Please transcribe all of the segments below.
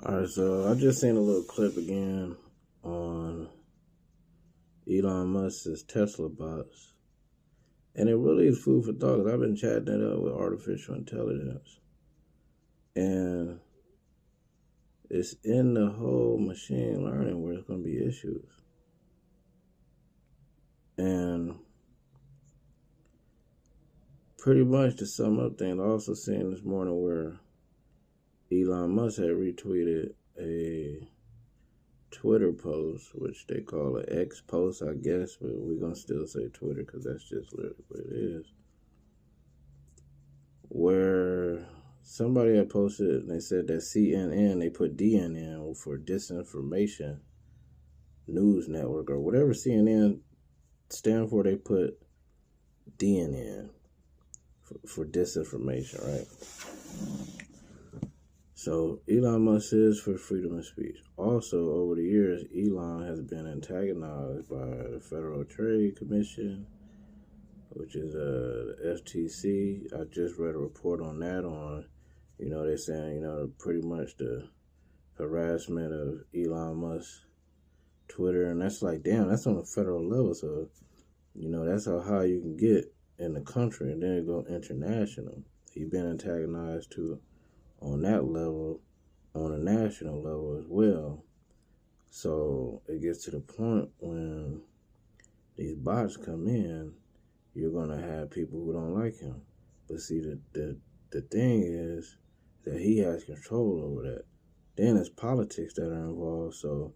Alright, so I just seen a little clip again on Elon Musk's Tesla bots. And it really is food for thought, 'cause I've been chatting it up with artificial intelligence. And it's in the whole machine learning where it's going to be issues. And pretty much to sum up things, I also seen this morning where Elon Musk had retweeted a Twitter post, which they call an X post, I guess, but we're going to still say Twitter because that's just literally what it is, where somebody had posted and they said that CNN, they put DN in for disinformation news network, or whatever CNN stand for, they put DN in for disinformation, right? So Elon Musk is for freedom of speech. Also, over the years, Elon has been antagonized by the Federal Trade Commission, which is the FTC. I just read a report on that they're saying, pretty much the harassment of Elon Musk, Twitter, and that's like, damn, that's on a federal level. So, that's how high you can get in the country, and then it go international. He's been antagonized too on that level, on a national level as well. So it gets to the point when these bots come in, you're going to have people who don't like him. But see, the thing is that he has control over that. Then it's politics that are involved. So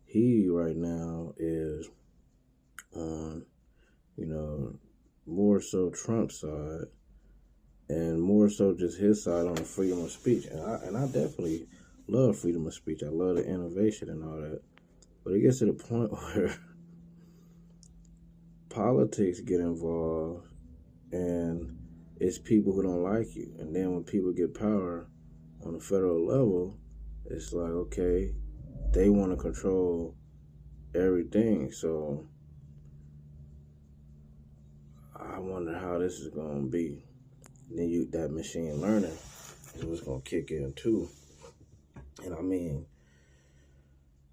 he right now is on, more so Trump's side, and more so just his side on the freedom of speech. And I definitely love freedom of speech. I love the innovation and all that. But it gets to the point where politics get involved, and it's people who don't like you. And then when people get power on the federal level, it's like, okay, they want to control everything. So I wonder how this is going to be. Then that machine learning is what's going to kick in too. And I mean,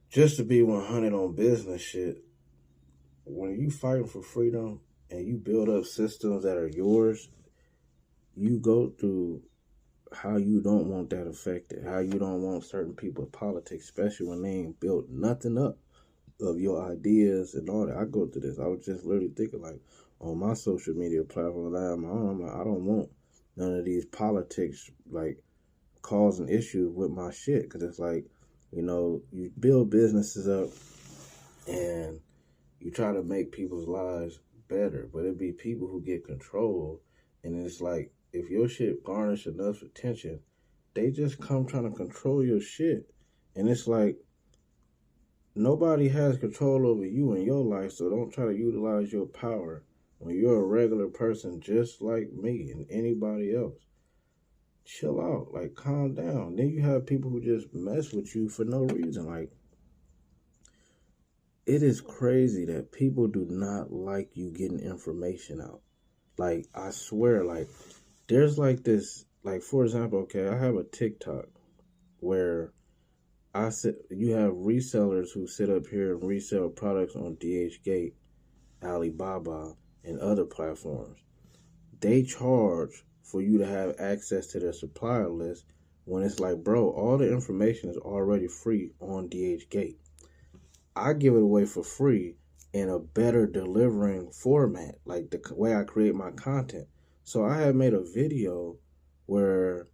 just to be 100 on business shit, when you fighting for freedom and you build up systems that are yours, you go through how you don't want that affected, how you don't want certain people's politics, especially when they ain't built nothing up of your ideas and all that. I go through this. I was just literally thinking, like, on my social media platform that I'm on, I'm like, I don't want none of these politics, like, causing issues with my shit. Because it's like, you build businesses up and you try to make people's lives better, but it be people who get control. And it's like, if your shit garnish enough attention, they just come trying to control your shit. And it's like, nobody has control over you in your life, so don't try to utilize your power when you're a regular person just like me and anybody else. Chill out, like, calm down. Then you have people who just mess with you for no reason. Like, it is crazy that people do not like you getting information out. Like, I swear, like, there's like this, like, for example, okay, I have a TikTok where you have resellers who sit up here and resell products on DHgate, Alibaba, and other platforms. They charge for you to have access to their supplier list when it's like, bro, all the information is already free on DHgate. I give it away for free in a better delivering format, like the way I create my content. So I have made a video where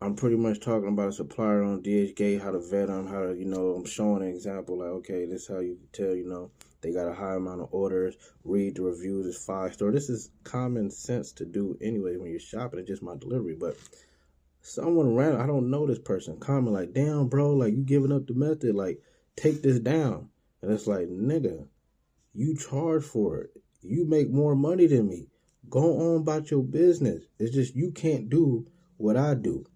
I'm pretty much talking about a supplier on DHgate, how to vet them, how to, I'm showing an example, like, okay, this is how you can tell, they got a high amount of orders, read the reviews, it's 5-star. This is common sense to do anyway when you're shopping. It's just my delivery. But someone random, I don't know this person, comment like, damn, bro, like, you giving up the method, like, take this down. And it's like, nigga, you charge for it. You make more money than me. Go on about your business. It's just you can't do what I do,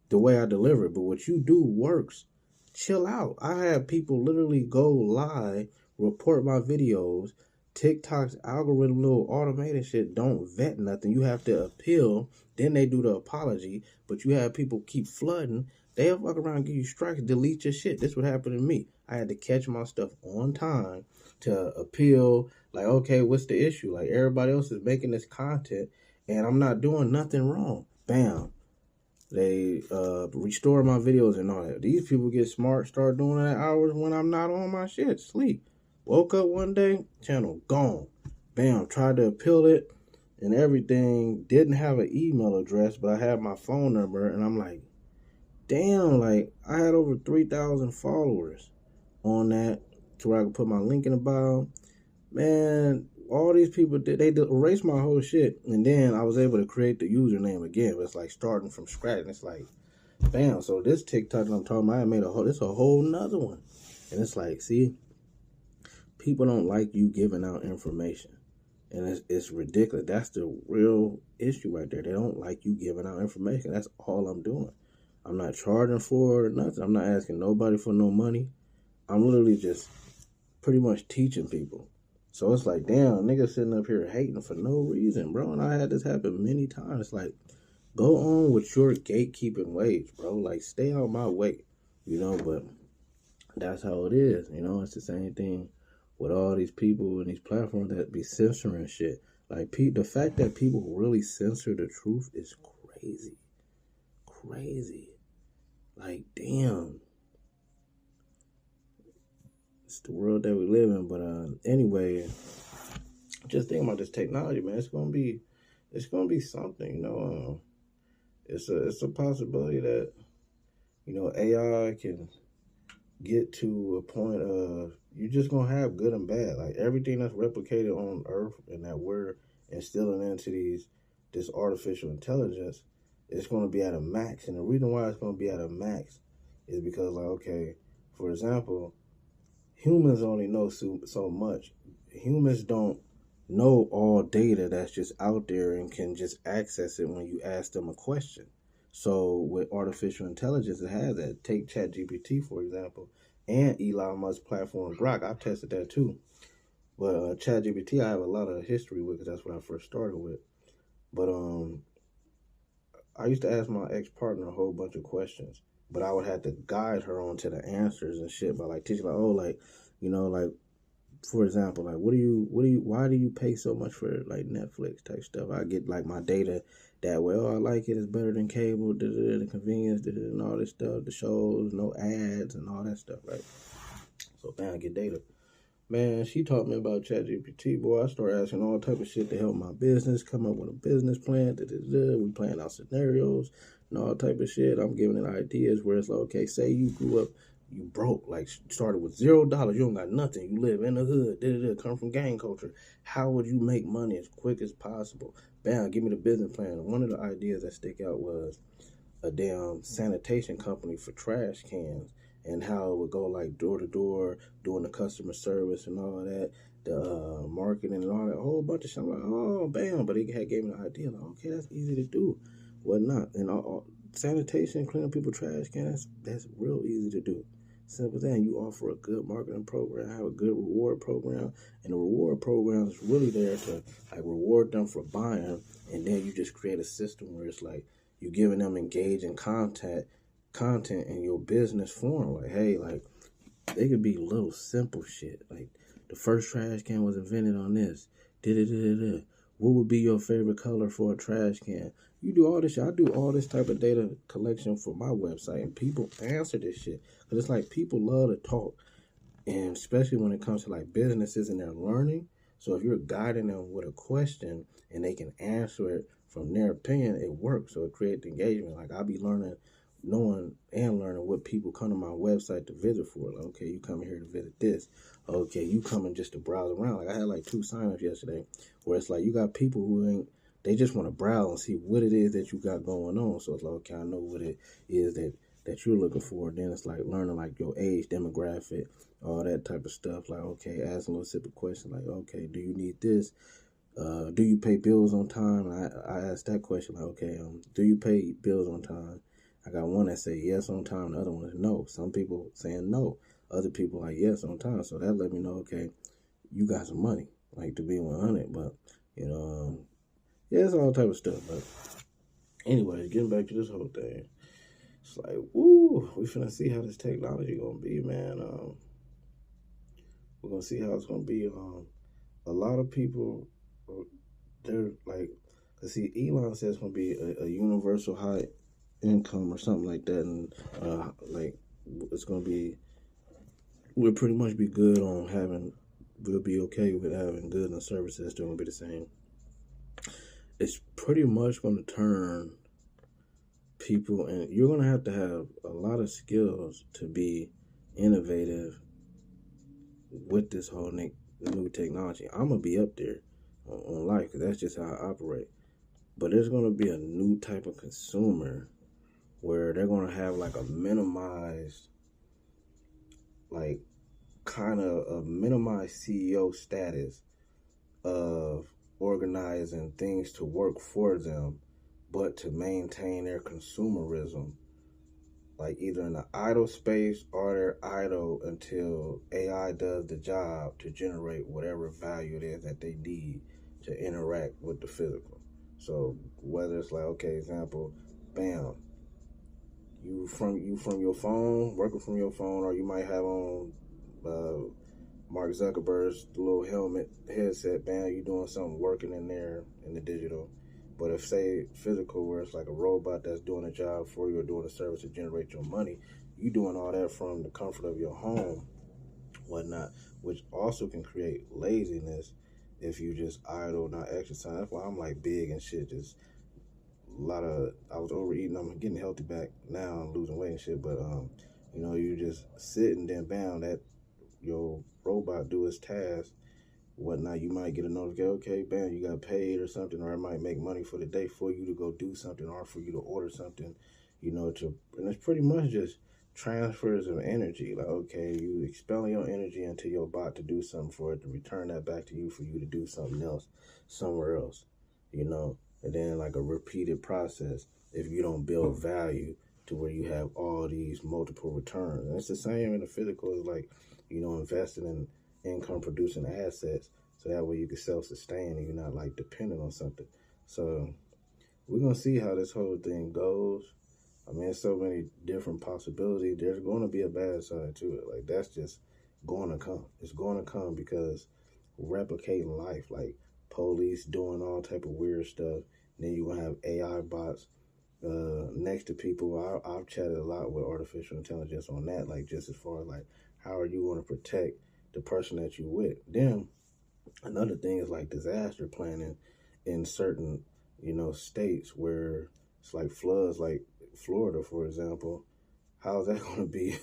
the way I deliver it, but what you do works. Chill out. I have people literally go live, report my videos. TikTok's algorithm, little automated shit, don't vet nothing. You have to appeal, then they do the apology, but you have people keep flooding They'll fuck around and give you strikes, delete your shit. This would happen to me. I had to catch my stuff on time to appeal. Like, okay, what's the issue? Like, everybody else is making this content and I'm not doing nothing wrong. Bam. They restore my videos and all that. These people get smart, start doing that hours when I'm not on my shit. Sleep. Woke up one day, channel gone. Bam. Tried to appeal it and everything. Didn't have an email address, but I had my phone number. And I'm like, damn, like I had over 3,000 followers on that to where I could put my link in the bio. Man, all these people they erased my whole shit, and then I was able to create the username again. But it's like starting from scratch, and it's like, bam. So this TikTok that I'm talking about, I made it's a whole nother one, and it's like, see, people don't like you giving out information, and it's ridiculous. That's the real issue right there. They don't like you giving out information. That's all I'm doing. I'm not charging for it or nothing. I'm not asking nobody for no money. I'm literally just pretty much teaching people. So it's like, damn, niggas sitting up here hating for no reason, bro. And I had this happen many times. It's like, go on with your gatekeeping ways, bro. Like, stay out my way, you know. But that's how it is, you know. It's the same thing with all these people and these platforms that be censoring shit. Like, the fact that people really censor the truth is crazy. Crazy. Like, damn. It's the world that we live in. But anyway, just thinking about this technology, man. It's gonna be something, you know. It's a possibility that, you know, AI can get to a point of you're just gonna have good and bad. Like everything that's replicated on Earth and that we're instilling into this artificial intelligence, it's gonna be at a max. And the reason why it's gonna be at a max is because, like, okay, for example, humans only know so much. Humans don't know all data that's just out there and can just access it when you ask them a question. So with artificial intelligence, it has that. Take ChatGPT, for example, and Elon Musk's platform Grok. I've tested that too. But ChatGPT, I have a lot of history with because that's what I first started with. But I used to ask my ex-partner a whole bunch of questions, but I would have to guide her on to the answers and shit by like teaching, like, oh, like, you know, like, for example, like, why do you pay so much for like Netflix type stuff? I get like my data that way. Oh, I like it. It's better than cable, the convenience, and all this stuff, the shows, no ads and all that stuff, right? So man, I get data. Man, she taught me about ChatGPT, boy. I started asking all type of shit to help my business, come up with a business plan. We playing out scenarios and all type of shit. I'm giving it ideas where it's like, okay, say you grew up, you broke, like started with $0. You don't got nothing. You live in the hood, come from gang culture. How would you make money as quick as possible? Bam, give me the business plan. One of the ideas that stick out was a damn sanitation company for trash cans. And how it would go like door to door, doing the customer service and all that, the marketing and all that, a whole bunch of shit. I'm like, oh, bam. But it gave me the idea, like, okay, that's easy to do. Whatnot. And sanitation, cleaning people's trash cans, that's real easy to do. Simple thing. You offer a good marketing program, have a good reward program, and the reward program is really there to like reward them for buying. And then you just create a system where it's like you're giving them engaging content in your business form. Like, hey, like, they could be little simple shit. Like, the first trash can was invented on this. What would be your favorite color for a trash can? You do all this shit. I do all this type of data collection for my website, and people answer this shit. Because it's like people love to talk. And especially when it comes to like businesses and their learning. So if you're guiding them with a question and they can answer it from their opinion, it works. So it creates engagement. Like, I'll be knowing and learning what people come to my website to visit for. Like, okay, you coming here to visit this. Okay, you coming just to browse around. Like, I had like 2 signups yesterday where it's like you got people who they just want to browse and see what it is that you got going on. So it's like, okay, I know what it is that you're looking for. Then it's like learning like your age demographic, all that type of stuff. Like, okay, asking a little simple question like, okay, do you need this? Do you pay bills on time? I asked that question like, okay, do you pay bills on time? I got one that say yes on time, the other one is no. Some people saying no, other people like yes on time. So that let me know, okay, you got some money, like, to be 100. But, you know, yeah, it's all type of stuff. But anyway, getting back to this whole thing. It's like, woo, we finna see how this technology gonna be, man. We're gonna see how it's gonna be. A lot of people, they're like, cause see, Elon says it's gonna be a universal high income or something like that, and like it's gonna be, we'll pretty much be good on having, we'll be okay with having goods and services still gonna be the same. It's pretty much gonna turn people, and you're gonna have a lot of skills to be innovative with this whole new technology. I'm gonna be up there on life because that's just how I operate. But there's gonna be a new type of consumer where they're gonna have like a minimized, like kind of a minimized CEO status of organizing things to work for them, but to maintain their consumerism, like either in the idle space or they're idle until AI does the job to generate whatever value it is that they need to interact with the physical. So whether it's like, okay, example, bam, you from your phone, working from your phone, or you might have on Mark Zuckerberg's little helmet headset, bam, you doing something working in there in the digital. But if, say, physical, where it's like a robot that's doing a job for you or doing a service to generate your money, you doing all that from the comfort of your home, whatnot, which also can create laziness if you just idle, not exercise. That's why I'm like big and shit. Just a lot of, I was overeating. I'm getting healthy back now. I'm losing weight and shit. But, you know, you just sit and then bam, that your robot do its task. Whatnot, you might get a notification, okay, bam, you got paid or something, or it might make money for the day for you to go do something or for you to order something, you know, and it's pretty much just transfers of energy. Like, okay, you expelling your energy into your bot to do something for it, to return that back to you for you to do something else somewhere else, you know, and then like a repeated process if you don't build value to where you have all these multiple returns. And it's the same in the physical, is like, you know, investing in income producing assets so that way you can self-sustain and you're not like dependent on something. So we're gonna see how this whole thing goes. I mean, there's so many different possibilities. There's going to be a bad side to it. Like, that's just going to come. It's going to come because replicating life, like police doing all type of weird stuff. And then you're gonna have AI bots next to people. I've chatted a lot with artificial intelligence on that, like just as far as like how are you going to protect the person that you with. Then another thing is like disaster planning in certain, you know, states where it's like floods, like Florida, for example. How's that going to be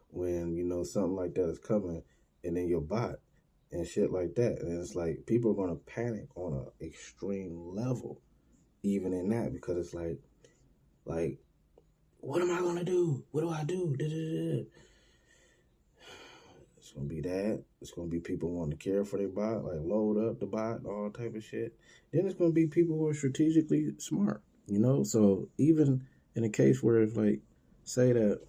when, you know, something like that is coming and then your bot and shit like that? And it's like people are going to panic on an extreme level, even in that, because it's like, what am I going to do? What do I do? It's going to be that. It's going to be people wanting to care for their bot, like load up the bot, all type of shit. Then it's going to be people who are strategically smart, you know? So even in a case where it's like, say that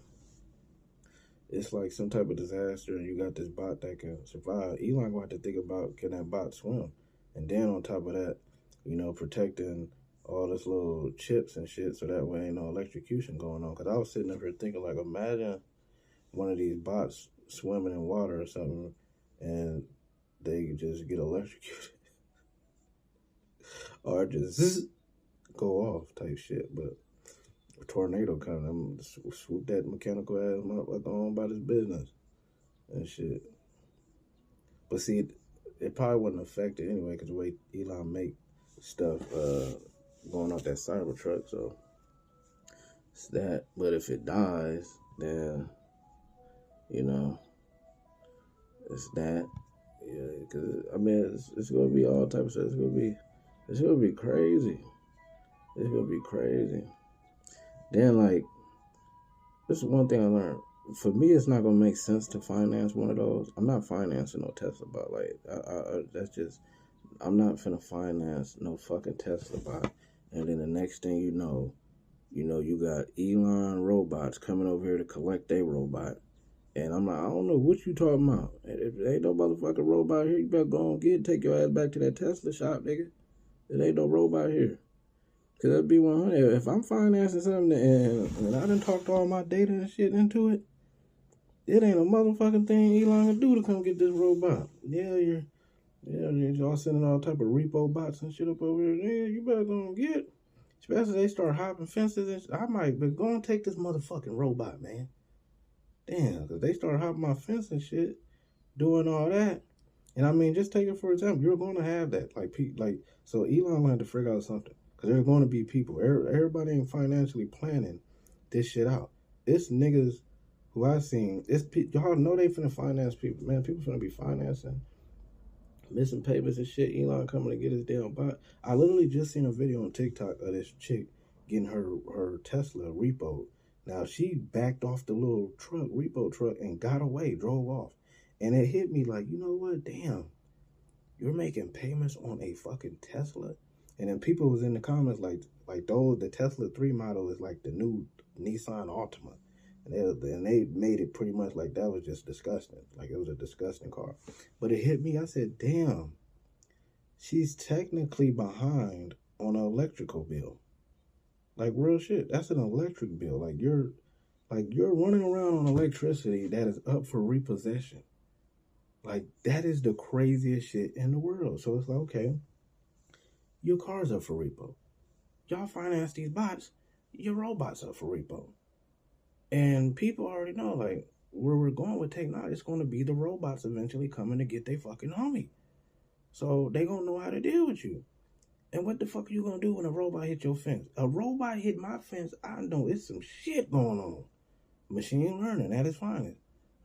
it's like some type of disaster and you got this bot that can survive, Elon going to have to think about, can that bot swim? And then on top of that, you know, protecting all this little chips and shit so that way ain't no electrocution going on. Because I was sitting up here thinking, like, imagine one of these bots swimming in water or something and they just get electrocuted or just go off type shit. But a tornado coming, I'm swoop that mechanical ass motherfucker on about his business and shit. But see, it probably wouldn't affect it anyway because the way Elon make stuff going off that Cybertruck. So it's that. But if it dies, then, you know, it's that. Yeah, because I mean, it's gonna be all types of stuff. It's gonna be crazy. It's gonna be crazy. Then, like, this is one thing I learned. For me, it's not gonna make sense to finance one of those. I'm not financing no Tesla bot. Like, that's just, I'm not finna finance no fucking Tesla bot. And then the next thing you know, you got Elon robots coming over here to collect their robot. And I'm like, I don't know what you talking about. If there ain't no motherfucking robot here, you better go on take your ass back to that Tesla shop, nigga. There ain't no robot here. Cause that'd be 100. If I'm financing something and I done talked all my data and shit into it, it ain't a motherfucking thing Elon can do to come get this robot. Y'all sending all type of repo bots and shit up over here. Yeah, you better go get. Especially they start hopping fences and shit. I might be going to take this motherfucking robot, man. Damn, because they start hopping my fence and shit, doing all that. And I mean, just take it for example. You're going to have that. So Elon will have to figure out something. Because there's going to be people. Everybody ain't financially planning this shit out. It's niggas who I seen. Y'all know they finna finance people. Man, people finna be financing missing papers and shit. Elon coming to get his damn bot. I literally just seen a video on TikTok of this chick getting her Tesla repo. Now she backed off the little repo truck, and got away, drove off. And it hit me like, you know what? Damn, you're making payments on a fucking Tesla. And then people was in the comments like the Tesla 3 model is like the new Nissan Altima. And they made it pretty much like that was just disgusting. Like it was a disgusting car. But it hit me. I said, damn, she's technically behind on an electrical bill. Like real shit. That's an electric bill. Like you're running around on electricity that is up for repossession. Like that is the craziest shit in the world. So it's like, okay, your car's up for repo. Y'all finance these bots, your robots up for repo. And people already know, like, where we're going with technology, it's going to be the robots eventually coming to get their fucking homie. So they going to know how to deal with you. And what the fuck are you going to do when a robot hit your fence? A robot hit my fence, I know it's some shit going on. Machine learning, that is fine.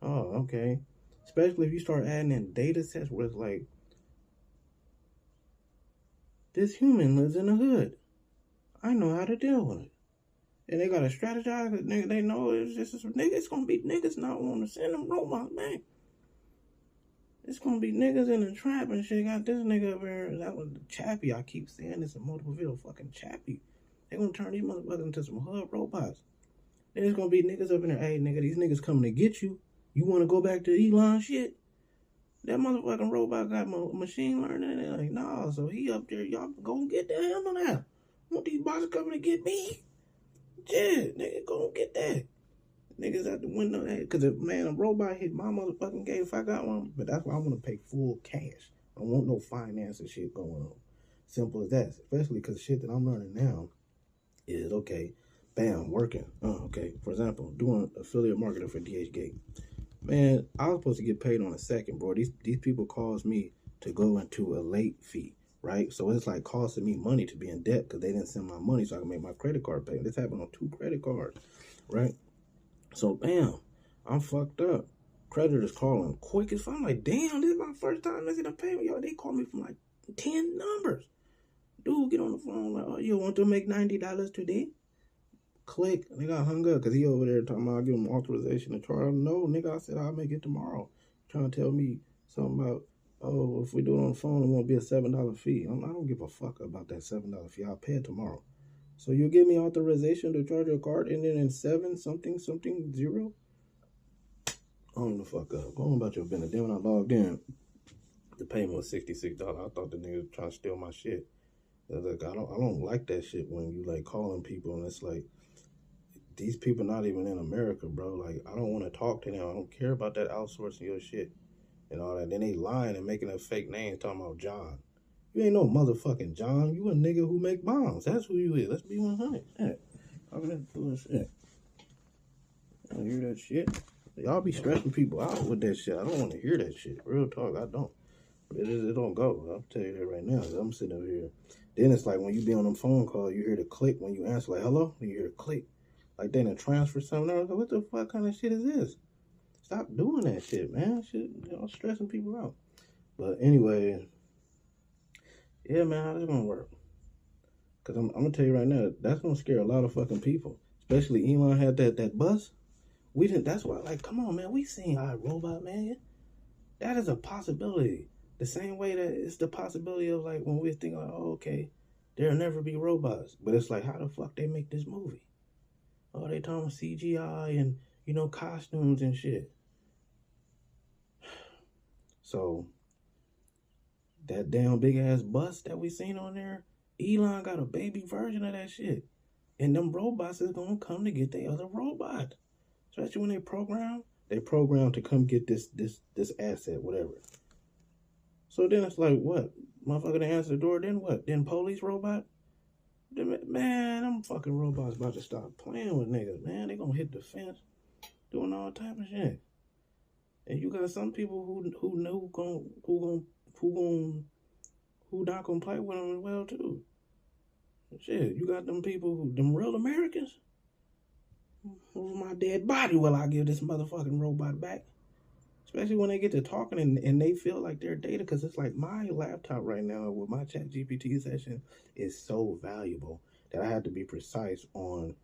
Oh, okay. Especially if you start adding in data sets where it's like, this human lives in the hood. I know how to deal with it. And they gotta strategize. Nigga, they know it's just niggas. It's gonna be niggas not want to send them robots, man. It's gonna be niggas in the trap and shit. Got this nigga up here. That was the Chappie. I keep saying this in multiple videos. Fucking Chappie. They gonna turn these motherfuckers into some hood robots. Then it's gonna be niggas up in there. Hey, nigga, these niggas coming to get you. You want to go back to Elon shit? That motherfucking robot got machine learning. And they're like, nah. So he up there. Y'all go get the hell on out. Want these bots coming to get me? Yeah, nigga, go get that. Niggas out the window, because if a robot hit my motherfucking gate if I got one, but that's why I want to pay full cash. I don't want no financing shit going on. Simple as that. Especially because shit that I'm learning now is, okay, bam, working. Okay, for example, doing affiliate marketing for DHgate. Man, I was supposed to get paid on a second, bro. These people caused me to go into a late fee. Right? So it's like costing me money to be in debt because they didn't send my money so I can make my credit card payment. This happened on 2 credit cards, right? So bam, I'm fucked up. Creditors calling quick as fuck. I'm like, damn, this is my first time missing a payment. Yo, they call me from like 10 numbers. Dude, get on the phone like, oh, you want to make $90 today? Click. They got hung up because he over there talking about I give him authorization to charge. No, nigga, I said I'll make it tomorrow. Trying to tell me something about, oh, if we do it on the phone, it won't be a $7 fee. I don't give a fuck about that $7 fee. I'll pay it tomorrow. So you give me authorization to charge your card and then in 7 something 0? Own the fuck up. Go on about your business. Then when I logged in, the payment was $66. I thought the nigga was trying to steal my shit. Like, I don't like that shit when you like calling people and it's like, these people not even in America, bro. Like, I don't want to talk to them. I don't care about that outsourcing your shit and all that. Then they lying and making up fake names talking about John. You ain't no motherfucking John. You a nigga who make bombs. That's who you is. Let's be 100. Shit. Talking that bullshit. I don't hear that shit. Y'all be stressing people out with that shit. I don't want to hear that shit. Real talk, I don't. It don't go. I'll tell you that right now. I'm sitting over here. Then it's like when you be on them phone calls, you hear the click when you answer, like, hello? You hear the click. Like they done transfer something. I was like, what the fuck kind of shit is this? Stop doing that shit, man. Shit, y'all stressing people out. But anyway, yeah, man, how's it gonna work? Because I'm gonna tell you right now, that's gonna scare a lot of fucking people. Especially Elon had that bus. We didn't. That's why, like, come on, man. We seen iRobot, man. That is a possibility. The same way that it's the possibility of like when we think like, oh, okay, there'll never be robots. But it's like, how the fuck they make this movie? Oh, they talking CGI and, you know, costumes and shit. So, that damn big ass bus that we seen on there, Elon got a baby version of that shit. And them robots is gonna come to get the other robot. Especially when they program to come get this asset, whatever. So then it's like, what? Motherfucker to answer the door, then what? Then police robot? Man, them fucking robots about to start playing with niggas, man. They gonna hit the fence, doing all type of shit. And you got some people who know who not gonna play with them as well too. Shit, you got them people them real Americans. Who's my dead body? Will I give this motherfucking robot back? Especially when they get to talking and they feel like they're data, because it's like my laptop right now with my chat GPT session is so valuable that I have to be precise on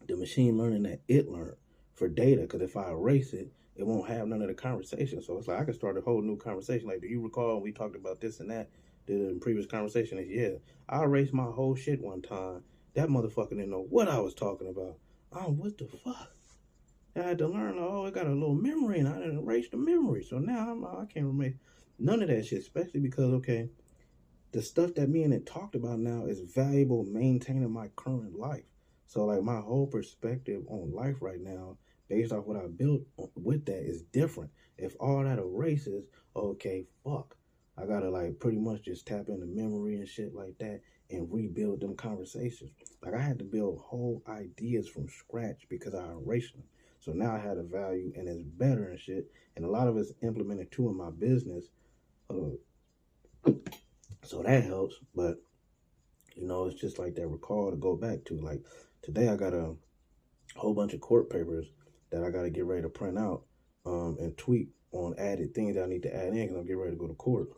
the machine learning that it learned for data, because if I erase it, it won't have none of the conversation. So it's like I can start a whole new conversation. Like, do you recall we talked about this and that in previous conversation? Is yeah, I erased my whole shit one time. That motherfucker didn't know what I was talking about. Oh, what the fuck? I had to learn, oh, it got a little memory, and I didn't erase the memory. So now I can't remember none of that shit, especially because, okay, the stuff that me and it talked about now is valuable maintaining my current life. So, like, my whole perspective on life right now, based off what I built with that, is different. If all that erases, okay, fuck. I gotta, like, pretty much just tap into memory and shit like that and rebuild them conversations. Like, I had to build whole ideas from scratch because I erased them. So now I had a value and it's better and shit. And a lot of it's implemented too in my business. So that helps. But, you know, it's just like that recall to go back to. Like, today I got a whole bunch of court papers that I got to get ready to print out and tweak on added things that I need to add in because I'm getting ready to go to court,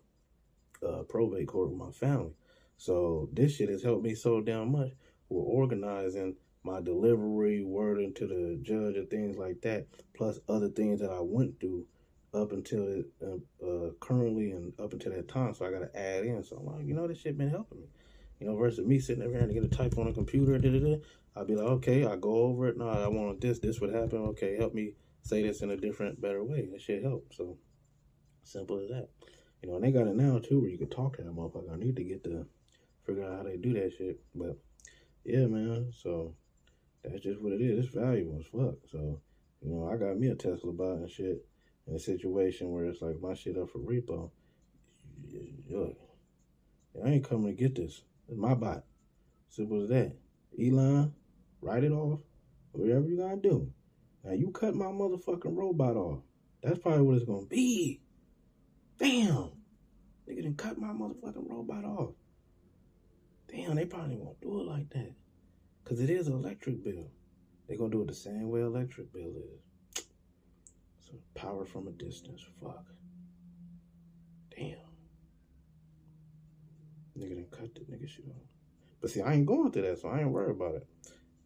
probate court with my family. So this shit has helped me so damn much with organizing my delivery, wording to the judge and things like that, plus other things that I went through up until currently and up until that time. So I got to add in. So I'm like, you know, this shit been helping me. You know, versus me sitting there and get a type on a computer, I'll be like, okay, I'll go over it. No, I want this would happen. Okay, help me say this in a different, better way. That shit helps. So simple as that. You know, and they got it now too where you can talk to that motherfucker. I need to get to figure out how they do that shit. But yeah, man. So that's just what it is. It's valuable as fuck. So, you know, I got me a Tesla bot and shit in a situation where it's like my shit up for repo. Yo, I ain't coming to get this. It's my bot. Simple as that. Elon, write it off. Whatever you gotta do. Now you cut my motherfucking robot off. That's probably what it's gonna be. Damn. Nigga done cut my motherfucking robot off. Damn, they probably won't do it like that. Because it is an electric bill. They're going to do it the same way electric bill is. So power from a distance. Fuck. Damn. Nigga done cut the nigga shit off. But see, I ain't going through that, so I ain't worried about it.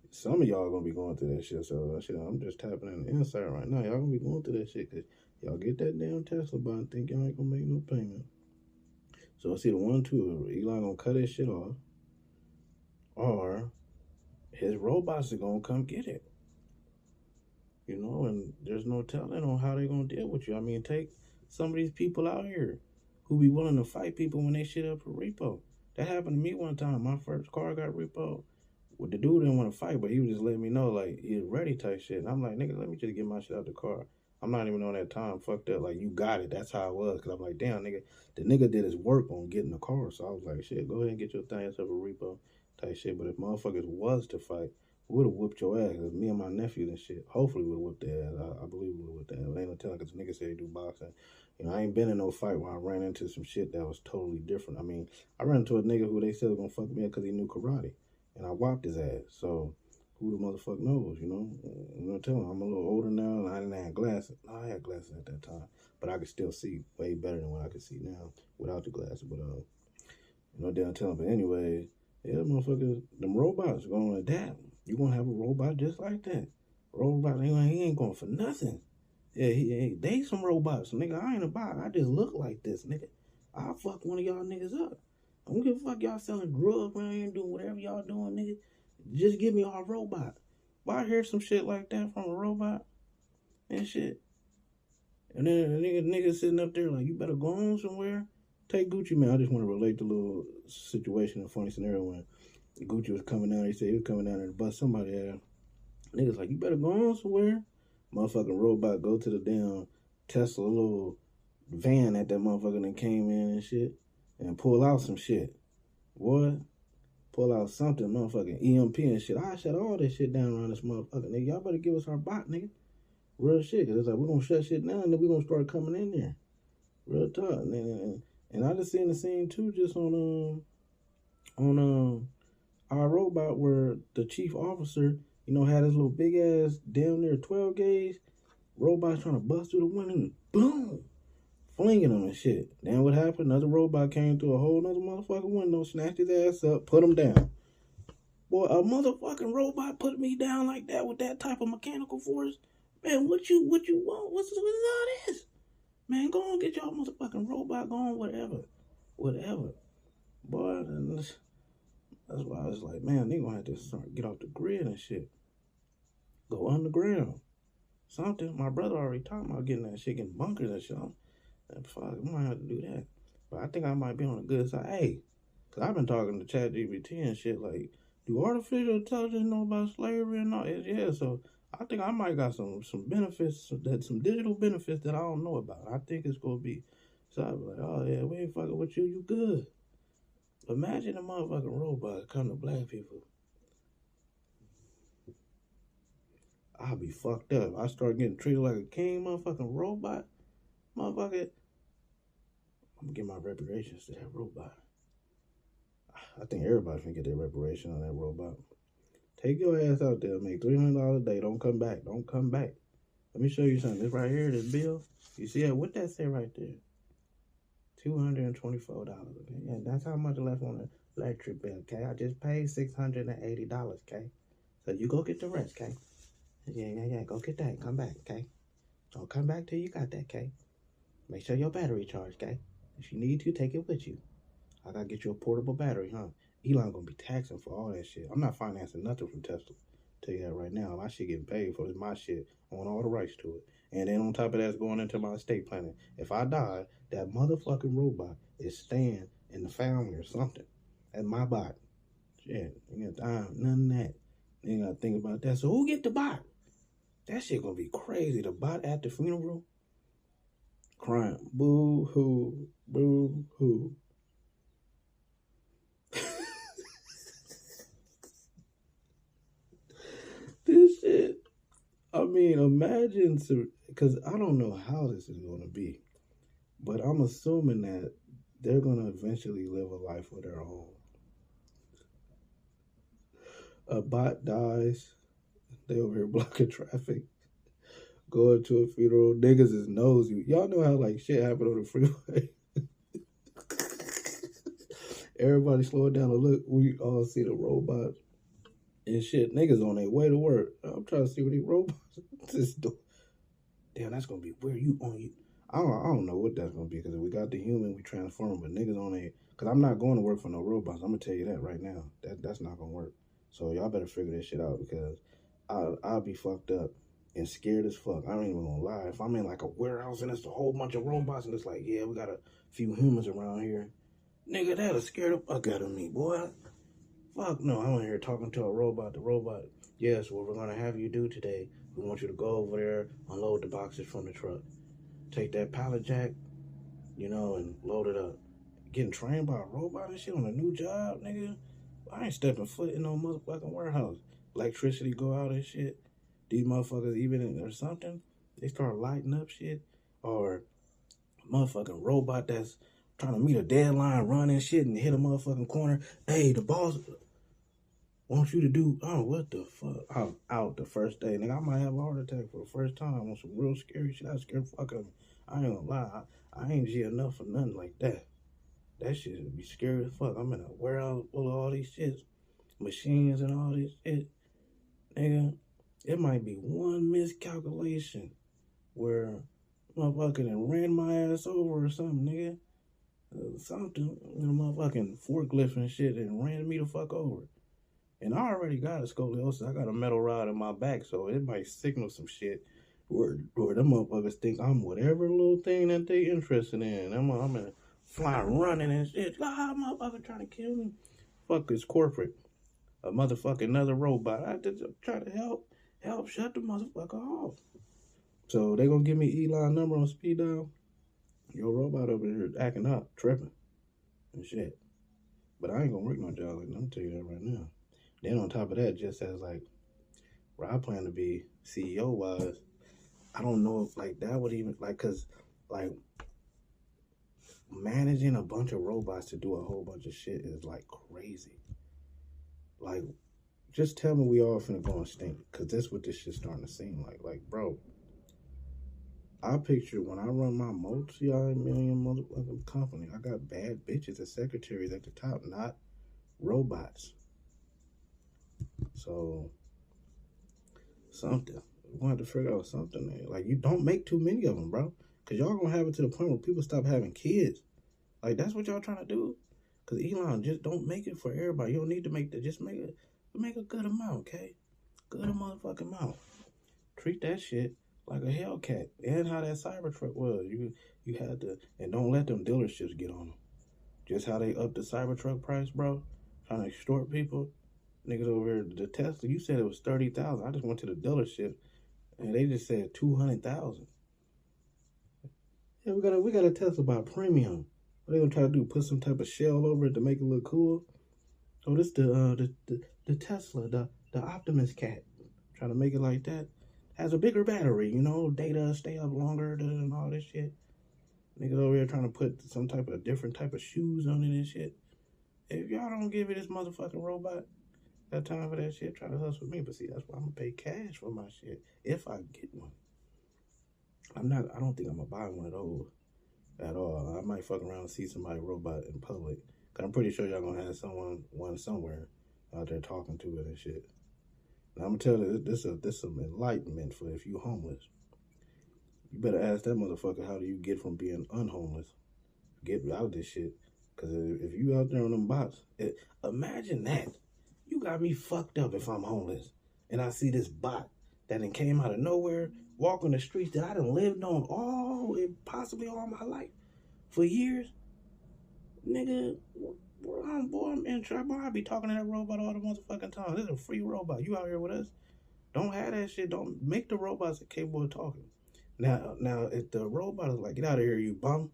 Some of y'all going to be going through that shit. So shit, I'm just tapping in the inside right now. Y'all going to be going through that shit because y'all get that damn Tesla bot and think y'all ain't going to make no payment. So it's either one, two. Elon going to cut his shit off. Or his robots are going to come get it. You know, and there's no telling on how they're going to deal with you. I mean, take some of these people out here who be willing to fight people when they shit up for repo. That happened to me one time. My first car got repoed. Well, the dude didn't want to fight, but he was just letting me know, like, he was ready type shit. And I'm like, nigga, let me just get my shit out the car. I'm not even on that time. Fucked up. Like, you got it. That's how it was. Because I'm like, damn, nigga. The nigga did his work on getting the car. So I was like, shit, go ahead and get your thing up a repo type shit. But if motherfuckers was to fight, we would have whooped your ass. Cause me and my nephews and shit, hopefully we would have whooped their ass. I believe we would have whooped their ass. Ain't no telling because the nigga said he do boxing. You know, I ain't been in no fight where I ran into some shit that was totally different. I mean, I ran into a nigga who they said was gonna fuck me up because he knew karate. And I whopped his ass. So who the motherfucker knows, you know? I'm gonna tell him I'm a little older now and I didn't have glasses. No, I had glasses at that time. But I could still see way better than what I could see now without the glasses. But you know, then I tell him, but anyway, yeah, motherfuckers, them robots are gonna adapt. You gonna have a robot just like that. Robot, he ain't going for nothing. Yeah, they some robots. Nigga, I ain't a bot. I just look like this, nigga. I'll fuck one of y'all niggas up. I don't give a fuck y'all selling drugs around here and doing whatever y'all doing, nigga. Just give me our robot. Why I hear some shit like that from a robot and shit? And then the nigga sitting up there like, you better go on somewhere. take Gucci, man. I just want to relate the little situation, a funny scenario when Gucci was coming down. He said he was coming down there to bust somebody out. Niggas like, you better go on somewhere. Motherfucking robot go to the damn Tesla little van that motherfucker that came in and shit and pull out some shit. Boy, pull out something, motherfucking EMP and shit. I shut all this shit down around this motherfucker, nigga. Y'all better give us our bot, nigga. Real shit, because it's like, we're going to shut shit down and then we're going to start coming in there. Real talk. And I just seen the scene, too, just on our robot where the chief officer, you know, had his little big-ass, damn near 12 gauge robot trying to bust through the window and boom, flinging him and shit. Then what happened? Another robot came through a whole nother motherfucking window, snatched his ass up, put him down. Boy, a motherfucking robot put me down like that with that type of mechanical force. Man, what you want? What's all this? Man, go on, get y'all motherfucking robot going, whatever. Boy, that's why I was like, man, they gonna have to start get off the grid and shit. Go underground. Something. My brother already talking about getting that shit, getting bunkers and shit. And fuck, I might have to do that. But I think I might be on the good side. Hey, because I've been talking to ChatGPT and shit, like, do artificial intelligence know about slavery and all? Yeah, so I think I might got some benefits, some digital benefits that I don't know about. I think it's going to be, so I was like, oh yeah, we ain't fucking with you, you good. Imagine a motherfucking robot come to black people. I'll be fucked up. I start getting treated like a king, motherfucking robot. Motherfucker, I'm going to get my reparations to that robot. I think everybody can get their reparation on that robot. Take your ass out there, make $300 a day. Don't come back. Let me show you something. This right here, this bill. You see that? What that say right there? $224. Okay? Yeah, that's how much left on the electric bill, okay? I just paid $680, okay? So you go get the rest, okay? Yeah. Go get that. Come back, okay? Don't come back till you got that, okay? Make sure your battery charged, okay? If you need to, take it with you. I gotta get you a portable battery, huh? Elon gonna be taxing for all that shit. I'm not financing nothing from Tesla. Tell you that right now. My shit getting paid for. It's my shit. I want all the rights to it. And then on top of that, it's going into my estate planning. If I die, that motherfucking robot is staying in the family or something. At my bot. Shit. You got time, none of that. You ain't gotta think about that. So who get the bot? That shit gonna be crazy. The bot at the funeral? Crying. Boo hoo. Boo hoo. This shit, I mean, imagine, because I don't know how this is going to be, but I'm assuming that they're going to eventually live a life of their own. A bot dies, they over here blocking traffic, going to a funeral, niggas is nosy. Y'all know how, like, shit happened on the freeway? Everybody slow it down and look, we all see the robots. And shit, niggas on their way to work. I'm trying to see what these robots just do. Damn, that's gonna be weird. I don't know what that's gonna be, because if we got the human, we transform, but niggas on a. Because I'm not going to work for no robots. I'm gonna tell you that right now. That's not gonna work. So y'all better figure this shit out, because I'll be fucked up and scared as fuck. I ain't even gonna lie. If I'm in like a warehouse and it's a whole bunch of robots and it's like, yeah, we got a few humans around here, nigga, that'll scare the fuck out of me, boy. Fuck no, I'm in here talking to a robot. The robot, yes, what we're going to have you do today, we want you to go over there, unload the boxes from the truck. Take that pallet jack, and load it up. Getting trained by a robot and shit on a new job, nigga. I ain't stepping foot in no motherfucking warehouse. Electricity go out and shit. These motherfuckers, even or something, they start lighting up shit. Or a motherfucking robot that's trying to meet a deadline, running shit and hit a motherfucking corner. Hey, the boss wants you to do, what the fuck? I'm out the first day. Nigga, I might have a heart attack for the first time on some real scary shit. I scared the fuck out of me. I ain't gonna lie. I ain't G enough for nothing like that. That shit would be scary as fuck. I'm in a warehouse full of all these shits, machines and all this shit. Nigga, it might be one miscalculation where motherfucking ran my ass over or something, nigga. Something, motherfucking forklift and shit and ran me the fuck over. And I already got a scoliosis. I got a metal rod in my back, so it might signal some shit where them motherfuckers think I'm whatever little thing that they interested in. I'm in flying, running and shit. Ah, motherfucker trying to kill me. Fuck this corporate. A motherfucking another robot. I just try to help shut the motherfucker off. So they gonna give me Elon number on speed dial. Your robot over here acting up, tripping and shit. But I ain't gonna work no job like that. I'm gonna tell you that right now. Then on top of that, just as like where I plan to be CEO wise, I don't know if like that would even like cause like managing a bunch of robots to do a whole bunch of shit is like crazy. Like, just tell me we all finna go and stink, cause that's what this shit's starting to seem like. Like, bro, I picture when I run my multi-million motherfucking company, I got bad bitches as secretaries at the top, not robots. So, something. We're going to have to figure out something there. Like, you don't make too many of them, bro. Because y'all going to have it to the point where people stop having kids. Like, that's what y'all trying to do? Because Elon, just don't make it for everybody. You don't need to make that. Just make a good amount, okay? Good motherfucking amount. Treat that shit like a Hellcat. And how that Cybertruck was. You had to, and don't let them dealerships get on them. Just how they upped the Cybertruck price, bro. Trying to extort people. Niggas over here, the Tesla, you said it was 30,000. I just went to the dealership and they just said 200,000. Yeah, we got a Tesla by premium. What they gonna try to do? Put some type of shell over it to make it look cool? Oh, this the Tesla, the Optimus cat. Trying to make it like that. Has a bigger battery, you know, data stay up longer and all this shit. Niggas over here trying to put some type of different type of shoes on it and shit. If y'all don't give me this motherfucking robot, that time for that shit, try to hustle with me. But see, that's why I'm gonna pay cash for my shit if I get one. I don't think I'm gonna buy one of those at all. I might fuck around and see somebody robot in public. Cause I'm pretty sure y'all gonna have one somewhere out there talking to it and shit. And I'm gonna tell you, this some enlightenment for if you homeless. You better ask that motherfucker, how do you get from being unhomeless? Get out of this shit. Cause if you out there on them bots, imagine that. You got me fucked up if I'm homeless and I see this bot that done came out of nowhere, walking the streets that I done lived on possibly all my life for years. Nigga, I'm in trouble. I be talking to that robot all the motherfucking time. This is a free robot. You out here with us? Don't have that shit. Don't make the robots capable of talking. Now, if the robot is like, get out of here, you bum.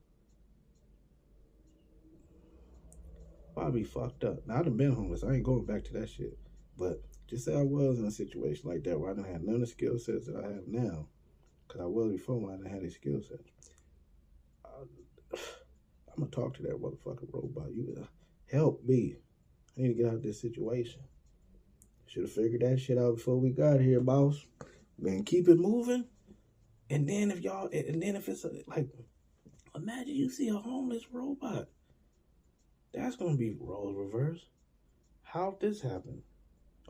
I'll be fucked up. Now, I done been homeless. I ain't going back to that shit. But just say I was in a situation like that where I done had none of the skill sets that I have now. Because I was before when I done had these skill sets. I'm going to talk to that motherfucking robot. You help me. I need to get out of this situation. Should have figured that shit out before we got here, boss. Man, keep it moving. And then if it's like, imagine you see a homeless robot. That's going to be roles reverse. How'd this happen?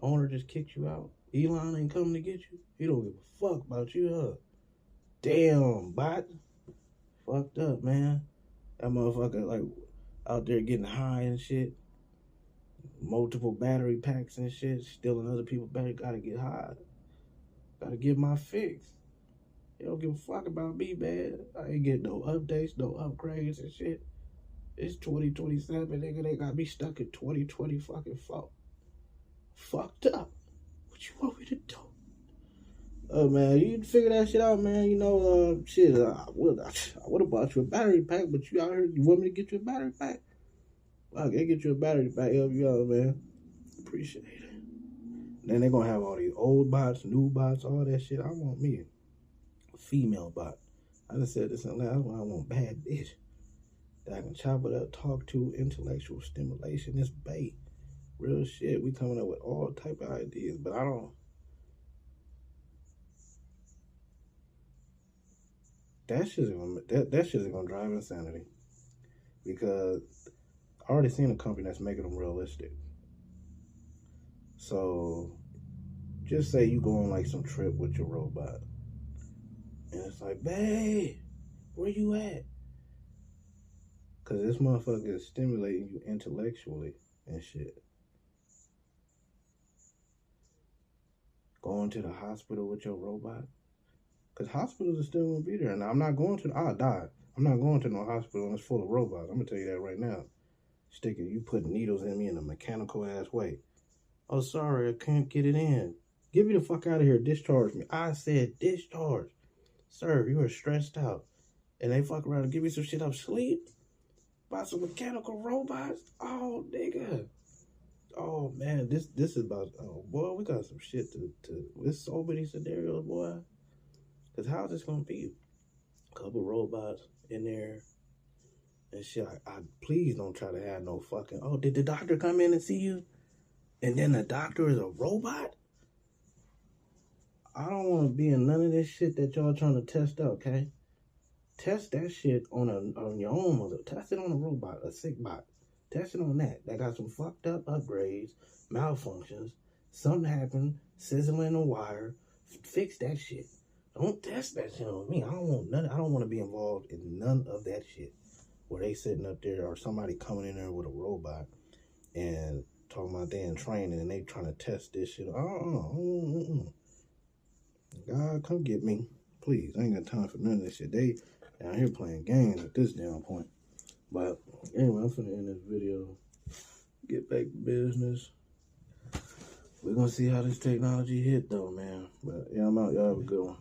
Owner just kicked you out. Elon ain't coming to get you. He don't give a fuck about you, huh? Damn, bot. Fucked up, man. That motherfucker, like, out there getting high and shit. Multiple battery packs and shit. Stealing other people's battery. Gotta get high. Gotta get my fix. They don't give a fuck about me, man. I ain't getting no updates, no upgrades and shit. It's 2027, nigga. They got me stuck in 2020 fucking fault. Fucked up. What you want me to do? Oh, man, you figure that shit out, man. You know, shit, I would have bought you a battery pack, but you out here, you want me to get you a battery pack? Fuck, I get you a battery pack, help you out, man. Appreciate it. Then they gonna have all these old bots, new bots, all that shit. I want me a female bot. I done said this in last one. I want bad bitch that I can chop it up, talk to, intellectual stimulation. This bait. Real shit. We coming up with all type of ideas, but I don't. That shit is gonna drive insanity. Because I already seen a company that's making them realistic. So just say you go on like some trip with your robot. And it's like, babe, where you at? Because this motherfucker is stimulating you intellectually and shit. Going to the hospital with your robot. Because hospitals are still going to be there. Now, I'm not going to, I'll die. I'm not going to no hospital and it's full of robots. I'm gonna tell you that right now. You put needles in me in a mechanical ass way. Oh, sorry, I can't get it in. Get me the fuck out of here. Discharge me. I said discharge. Sir, you are stressed out. And they fuck around and give me some shit up sleep by some mechanical robots. Oh, nigga. Oh, man. This is about, oh, boy, we got some shit to there's so many scenarios, boy. Because how's this going to be? A couple robots in there and shit. I please don't try to have no fucking, oh, did the doctor come in and see you? And then the doctor is a robot? I don't want to be in none of this shit that y'all trying to test out, okay? Test that shit on your own mother. Test it on a robot, a sick bot. Test it on that. That got some fucked up upgrades, malfunctions. Something happened, sizzling the wire. Fix that shit. Don't test that shit on me. I don't want none. I don't want to be involved in none of that shit. Where they sitting up there or somebody coming in there with a robot and talking about they in training and they trying to test this shit. God, come get me. Please. I ain't got time for none of this shit. They down here playing games at this damn point. But anyway, I'm finna end this video. Get back to business. We're gonna see how this technology hit though, man. But yeah, I'm out. Y'all have a good one.